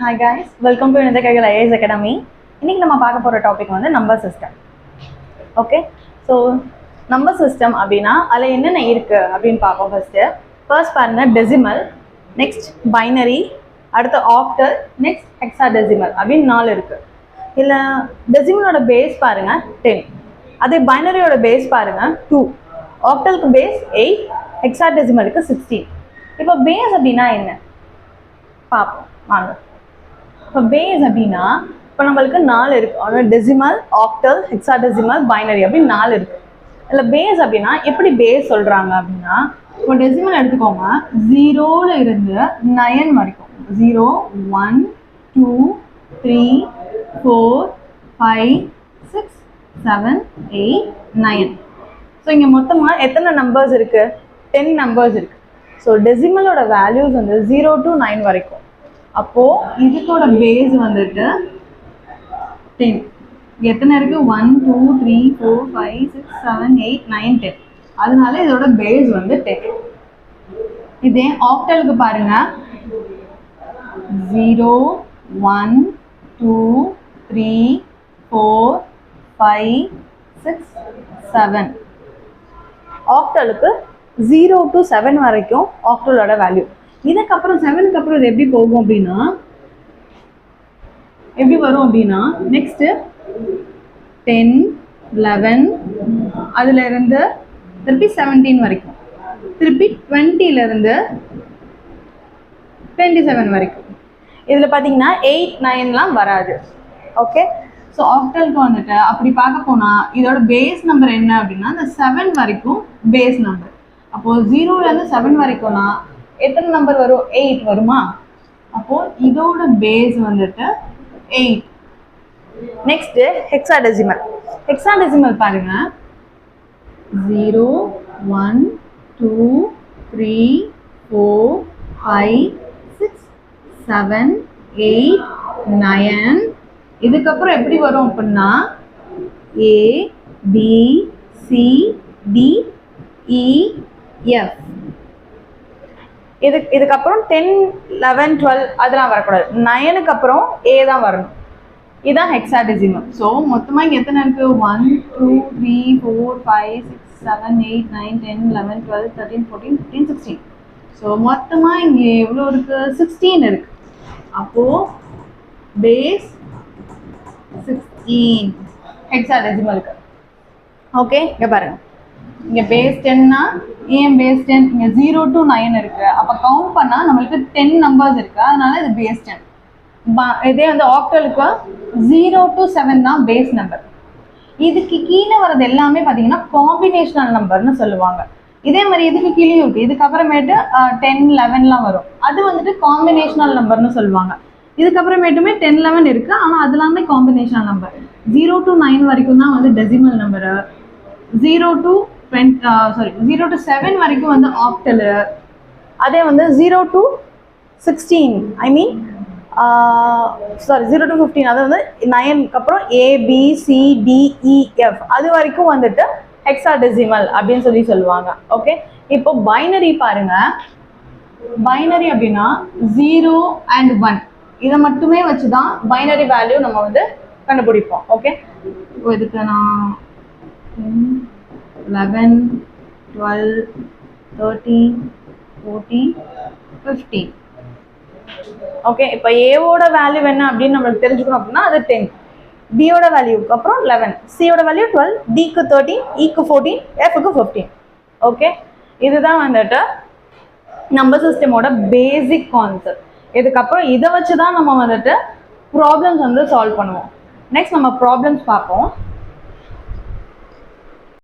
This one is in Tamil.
Hi guys, welcome to another Kaggle IAS Academy. இன்னைக்கு நம்ம பார்க்க போற டாபிக் வந்து number system. Okay, so number system அப்படின்னா அதில் என்னென்ன இருக்கு அப்படின்னு பார்ப்போம். ஃபர்ஸ்ட் பாருங்க டெசிமல், நெக்ஸ்ட் பைனரி, அடுத்து ஆக்டல், நெக்ஸ்ட் ஹெக்ஸாடெசிமல் அப்படின்னு 4 இருக்கு. இல்லை டெசிமலோட பேஸ் பாருங்க 10, அதே பைனரியோட பேஸ் பாருங்க 2, ஆக்டலுக்கு பேஸ் 8, ஹெக்ஸாடெசிமலுக்கு 16. இப்போ பேஸ் அப்படின்னா என்ன பார்ப்போம் வாங்க. இப்போ பேஸ் அப்படின்னா இப்போ நம்மளுக்கு 4 இருக்கு, அதாவது டெசிமல், ஆக்டல், ஹெக்ஸாடெசிமல், பைனரி அப்படின்னு 4 இருக்கு. இல்லை பேஸ் அப்படின்னா எப்படி பேஸ் சொல்றாங்க அப்படின்னா, இப்போ டெசிமல் எடுத்துக்கோங்க, 0ல இருந்து 9 வரைக்கும், 0, 1, 2, 3, 4, 5, 6, 7, 8, 9. ஸோ இங்கே மொத்தமாக எத்தனை நம்பர்ஸ் இருக்கு? 10 நம்பர்ஸ் இருக்கு. ஸோ டெசிமலோட வேல்யூஸ் வந்து 0 to 9 வரைக்கும். அப்போது இதுக்கோட பேஸ் வந்துட்டு 10. எத்தனை இருக்கு? 1, 2, 3, 4, 5, 6, 7, 8, 9, 10. அதனால இதோட பேஸ் வந்து 10. இதே ஆக்டலுக்கு பாருங்க, 0, 1, 2, 3, 4, 5, 6, 7. ஆக்டலுக்கு 0 to 7 வரைக்கும் ஆக்டலோட வேல்யூ. இதுக்கப்புறம் 7க்கு அப்புறம் இது எப்படி போகும் அப்படின்னா, எப்படி வரும் அப்படின்னா, நெக்ஸ்ட் 10, 11, அதுல இருந்து திருப்பி 17 வரைக்கும், திருப்பி 20ல இருந்து 27 வரைக்கும். இதுல பாத்தீங்கன்னா 8, 9லாம் வராது. ஓகே, ஸோ ஆக்டலுக்கு வந்துட்டு அப்படி பார்க்க போனா இதோட பேஸ் நம்பர் என்ன அப்படின்னா, இந்த 7 வரைக்கும் பேஸ் நம்பர். அப்போ 0ல இருந்து 7 வரைக்கும்னா எத்தனை நம்பர் வரும்? 8 வருமா? அப்போ இதோட பேஸ் வந்துட்டு 8. Next hexadecimal. ஹெக்ஸாடெசிமல் பாருங்க, 0, 1, 2, 3, 4, 5, 6, 7, 8, 9. இதுக்கப்புறம் எப்படி வரும் அப்படின்னா, A, B, C, D, E, F. இதுக்கப்புறம் 10, 11, 12 அதெல்லாம் வரக்கூடாது. 9க்கு அப்புறம் A தான் வரணும். இதுதான் ஹெக்ஸாடெசிமல். ஸோ மொத்தமாக இங்கே எத்தனை இருக்கு? 1, 2, 3, 4, 5, 6, 7, 8, 9, 10, 11, 12, 13, 14, 15, 16. ஸோ மொத்தமாக இங்கே எவ்வளோ இருக்கு? 16 இருக்கு. அப்போ பேஸ் 16 ஹெக்ஸாடெசிமலுக்கு. ஓகே, இங்கே பாருங்க, இங்கே பேஸ் 10னா ஏன் பேஸ் 10? இங்கே 0 to 9 இருக்கு. அப்போ கவுண்ட் பண்ணால் நம்மளுக்கு 10 நம்பர்ஸ் இருக்கு, அதனால இது பேஸ் 10. இதே வந்து ஆக்டலுக்கு 0 to 7 தான் பேஸ் நம்பர். இதுக்கு கீழே வர்றது எல்லாமே பார்த்தீங்கன்னா காம்பினேஷனல் நம்பர்னு சொல்லுவாங்க. இதே மாதிரி இதுக்கு கீழே இருக்கு. இதுக்கப்புறமேட்டு 10, 11லாம் வரும். அது வந்துட்டு காம்பினேஷனல் நம்பர்னு சொல்லுவாங்க. இதுக்கப்புறமேட்டுமே 10, 11 இருக்கு, ஆனால் அது எல்லாமே காம்பினேஷனல் நம்பர். 0 to 9 வரைக்கும் தான் வந்து டெசிமல் நம்பரு. 0 to 7 வரைக்கும் வந்து ஆக்டலு. அதே வந்து 0 to 16, ஐ மீன் 0 to 15, அது வந்து 9க்கு அப்புறம் A, B, C, D, E, F அது வரைக்கும் வந்துட்டு ஹெக்ஸாடெசிமல் அப்படின்னு சொல்லுவாங்க. ஓகே, இப்போ பைனரி பாருங்க. பைனரி அப்படின்னா 0 and 1 இதை மட்டுமே வச்சுதான் பைனரி வேல்யூ நம்ம வந்து கண்டுபிடிப்போம். ஓகே, இதுக்கு நான் 11, 12, 13, 14, 15. ஓகே, இப்போ ஏவோட வேல்யூ என்ன அப்படின்னு நம்மளுக்கு தெரிஞ்சுக்கணும் அப்படின்னா அது 10, பியோட வேல்யூக்கு அப்புறம் 11, சியோட வேல்யூ 12, டிக்கு 13, இக்கு 14, எஃப்க்கு 15. ஓகே, இதுதான் வந்துட்டு நம்பர் சிஸ்டமோட பேசிக் கான்செப்ட். இதுக்கப்புறம் இதை வச்சு தான் நம்ம வந்துட்டு ப்ராப்ளம்ஸ் வந்து சால்வ் பண்ணுவோம். நெக்ஸ்ட் நம்ம ப்ராப்ளம்ஸ் பார்ப்போம்.